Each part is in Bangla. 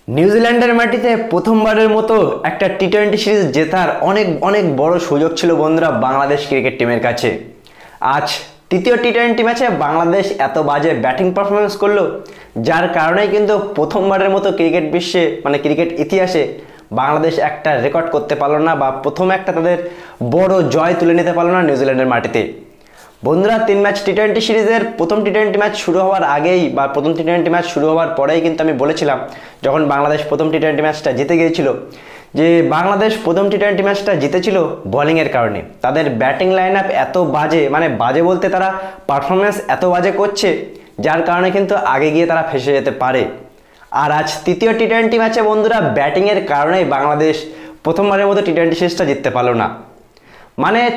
নিউজিল্যান্ডের মাটিতে প্রথমবারের মতো একটা টি-20 সিরিজ জেতার অনেক অনেক বড় সুযোগ ছিল বন্ধুরা বাংলাদেশ ক্রিকেট টিমের কাছে। আজ তৃতীয় টি-20 ম্যাচে বাংলাদেশ এত বাজে ব্যাটিং পারফরমেন্স করলো, যার কারণেই কিন্তু প্রথমবারের মতো ক্রিকেট বিশ্বে ক্রিকেট ইতিহাসে বাংলাদেশ একটা রেকর্ড করতে পারলো না, বা প্রথম একটা তাদের বড় জয় তুলে নিতে পারলো না নিউজিল্যান্ডের মাটিতে। বন্ধুরা, 3 ম্যাচ টি-20 সিরিজের প্রথম টি-20 ম্যাচ শুরু হওয়ার আগেই বা প্রথম টি-20 ম্যাচ শুরু হওয়ার পরেই কিন্তু আমি বলেছিলাম, যখন বাংলাদেশ প্রথম টি-20 ম্যাচটা জিতে গিয়েছিল, যে বাংলাদেশ প্রথম টি-20 ম্যাচটা জিতেছিল বোলিংয়ের কারণে। তাদের ব্যাটিং লাইন আপ এত বাজে, বাজে বলতে তারা পারফরমেন্স এত বাজে করছে, যার কারণে কিন্তু আগে গিয়ে তারা ফেসে যেতে পারে। আর আজ তৃতীয় টি-20 ম্যাচে বন্ধুরা ব্যাটিংয়ের কারণেই বাংলাদেশ প্রথমবারের মতো টি-20 সিরিজটা জিততে পারলো না।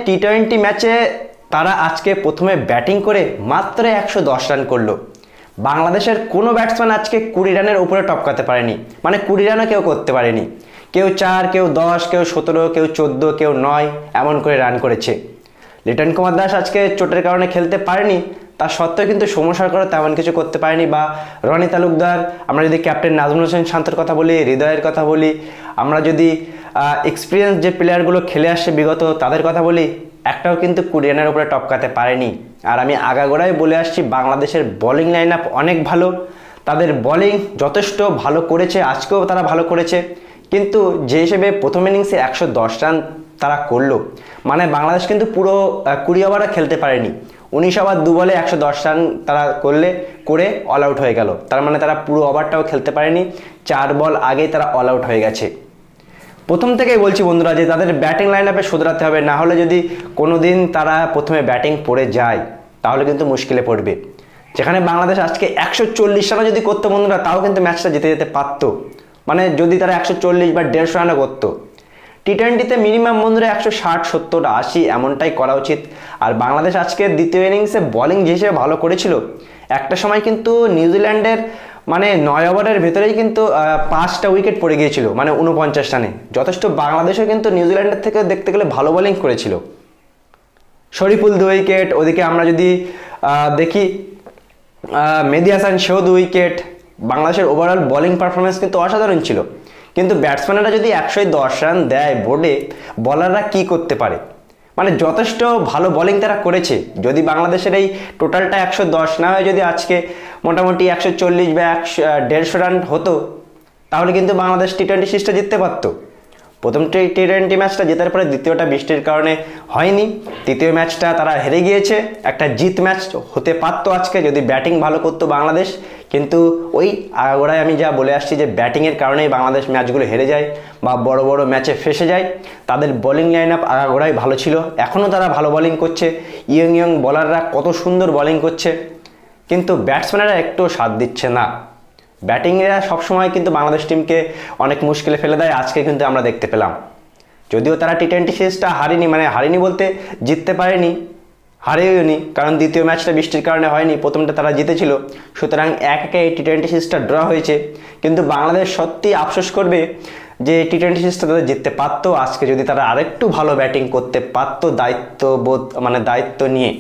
টি-20 ম্যাচে তারা আজকে প্রথমে ব্যাটিং করে মাত্র 110 রান করলো। বাংলাদেশের কোনো ব্যাটসম্যান আজকে 20 রানের উপরে টপকাতে পারেনি, 20 রানও কেউ করতে পারেনি। কেউ 4, কেউ 10, কেউ 17, কেউ 14, কেউ 9 এমন করে রান করেছে। লিটন কুমার দাস আজকে চোটের কারণে খেলতে পারেনি, তার সত্ত্বেও কিন্তু সৌম্য সরকারও তেমন কিছু করতে পারেনি, বা রনি তালুকদার, আমরা যদি ক্যাপ্টেন নাজমুল হোসেন শান্তর কথা বলি, হৃদয়ের কথা বলি, আমরা যদি এক্সপিরিয়েন্স যে প্লেয়ারগুলো খেলে আসছে বিগত তাদের কথা বলি, একটাও কিন্তু 20 রানের উপরে টপকাতে পারেনি। আর আমি আগাগোড়ায় বলে আসছি, বাংলাদেশের বোলিং লাইন আপ অনেক ভালো, তাদের বোলিং যথেষ্ট ভালো করেছে, আজকেও তারা ভালো করেছে। কিন্তু যে হিসেবে প্রথম ইনিংসে 110 রান তারা করলো, বাংলাদেশ কিন্তু পুরো 20 ওভারও খেলতে পারেনি। 19 ওভার 2 বলে 110 রান তারা করে অল আউট হয়ে গেল। তার তারা পুরো ওভারটাও খেলতে পারেনি, 4 বল আগেই তারা অল আউট হয়ে গেছে। প্রথম থেকেই বলছি বন্ধুরা, যে তাদের ব্যাটিং লাইন আপে শুধরাতে হবে, না হলে যদি কোনো দিন তারা প্রথমে ব্যাটিং পড়ে যায় তাহলে কিন্তু মুশকিলে পড়বে। যেখানে বাংলাদেশ আজকে 140 রানও যদি করতো বন্ধুরা, তাও কিন্তু ম্যাচটা জিতে যেতে পারতো। যদি তারা 140 বা 150 রানও করতো। টি-20তে মিনিমাম বন্ধুরা 160, 70, 80 এমনটাই করা উচিত। আর বাংলাদেশ আজকে দ্বিতীয় ইনিংসে বোলিং যে হিসেবে ভালো করেছিল, একটা সময় কিন্তু নিউজিল্যান্ডের 9 ওভারের ভেতরেই কিন্তু 5টা উইকেট পড়ে গিয়েছিল, 49 রানে। যথেষ্ট বাংলাদেশও কিন্তু নিউজিল্যান্ডের থেকে দেখতে গেলে ভালো বোলিং করেছিল। শরীফুল 2 উইকেট, ওদিকে আমরা যদি দেখি মেহেদী হাসান, সেও 2 উইকেট। বাংলাদেশের ওভারঅল বোলিং পারফরমেন্স কিন্তু অসাধারণ ছিল। কিন্তু ব্যাটসম্যানরা যদি 110 রান দেয় বোর্ডে, বোলাররা কি করতে পারে? যথেষ্ট ভালো বোলিং তারা করেছে। যদি বাংলাদেশের এই টোটালটা 110 না হয়ে যদি আজকে মোটামুটি 140 বা 150 রান হতো, তাহলে কিন্তু বাংলাদেশ টি-20 সিরিজটা জিততে পারতো। প্রথম টি-20 ম্যাচটা জেতার পরে দ্বিতীয়টা বৃষ্টির কারণে হয়নি। তৃতীয় ম্যাচটা তারা হেরে গিয়েছে। একটা জিত ম্যাচ হতে পারতো আজকে যদি ব্যাটিং ভালো করতো বাংলাদেশ। কিন্তু ওই আগাগোড়ায় আমি যা বলে আসছি, যে ব্যাটিংয়ের কারণেই বাংলাদেশ ম্যাচগুলো হেরে যায় বা বড় বড় ম্যাচে ফেসে যায়। তাদের বোলিং লাইন আপ আগাগোড়াই ভালো ছিল, এখনও তারা ভালো বোলিং করছে। ইয়ং বোলাররা কত সুন্দর বোলিং করছে, কিন্তু ব্যাটসম্যানেরা একটু সাথ দিচ্ছে না। ব্যাটিংয়েরা সবসময় কিন্তু বাংলাদেশ টিমকে অনেক মুশকিলে ফেলে দেয়। আজকে কিন্তু আমরা দেখতে পেলাম, যদিও তারা টি-20 সিরিজটা হারেনি, হারেনি বলতে জিততে পারেনি, হারেওনি, কারণ দ্বিতীয় ম্যাচটা বৃষ্টির কারণে হয়নি, প্রথমটা তারা জিতেছিল। সুতরাং 1-1 এই টি-20 সিরিজটা ড্র হয়েছে। কিন্তু বাংলাদেশ সত্যি আফসোস করবে যে টি-20 সিরিজটা তাদের জিততে পারতো আজকে, যদি তারা আরেকটু ভালো ব্যাটিং করতে পারতো দায়িত্ববোধ, দায়িত্ব নিয়ে।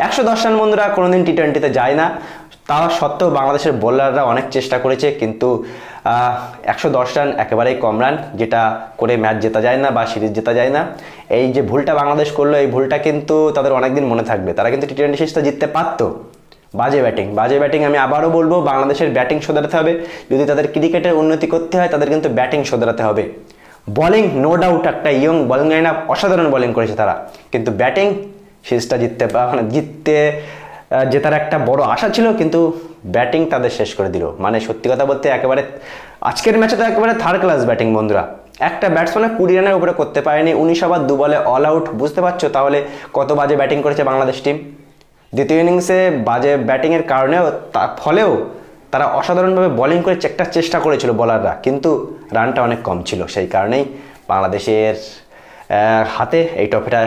110 রান বন্ধুরা কোনোদিন টি-20তে যায় না। তা সত্ত্বেও বাংলাদেশের বোলাররা অনেক চেষ্টা করেছে, কিন্তু 110 রান একেবারেই কম রান, যেটা করে ম্যাচ জেতা যায় না বা সিরিজ জেতা যায় না। এই যে ভুলটা বাংলাদেশ করলো, এই ভুলটা কিন্তু তাদের অনেকদিন মনে থাকবে। তারা কিন্তু টি-20 সিরিজটা জিততে পারতো। বাজে ব্যাটিং আমি আবারও বলবো, বাংলাদেশের ব্যাটিং শোধরাতে হবে। যদি তাদের ক্রিকেটের উন্নতি করতে হয়, তাদের কিন্তু ব্যাটিং শোধরাতে হবে। বোলিং নো ডাউট একটা ইয়ং বোলিং লাইন আপ, অসাধারণ বোলিং করেছে তারা, কিন্তু ব্যাটিং সিরিজটা জেতার একটা বড় আশা ছিল, কিন্তু ব্যাটিং তাদের শেষ করে দিল। সত্যি কথা বলতে একেবারে আজকের ম্যাচে তো একেবারে থার্ড ক্লাস ব্যাটিং বন্ধুরা। একটা ব্যাটসম্যান 20 রানের উপরে করতে পারেনি, 19 ওভার 2 বলে অল আউট। বুঝতে পারছো তাহলে কত বাজে ব্যাটিং করেছে বাংলাদেশ টিম। দ্বিতীয় ইনিংসে বাজে ব্যাটিংয়ের কারণেও ফলেও তারা অসাধারণভাবে বোলিং করে একটা চেষ্টা করেছিল বোলাররা, কিন্তু রানটা অনেক কম ছিল। সেই কারণেই বাংলাদেশের হাতে এই ট্রফিটা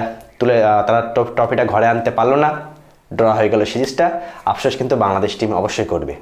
তারা ট্রফিটা ঘরে আনতে পারলো না। ড্র হয়ে গেল সিরিজটা। আফসোস কিন্তু বাংলাদেশ টিম অবশ্যই করবে।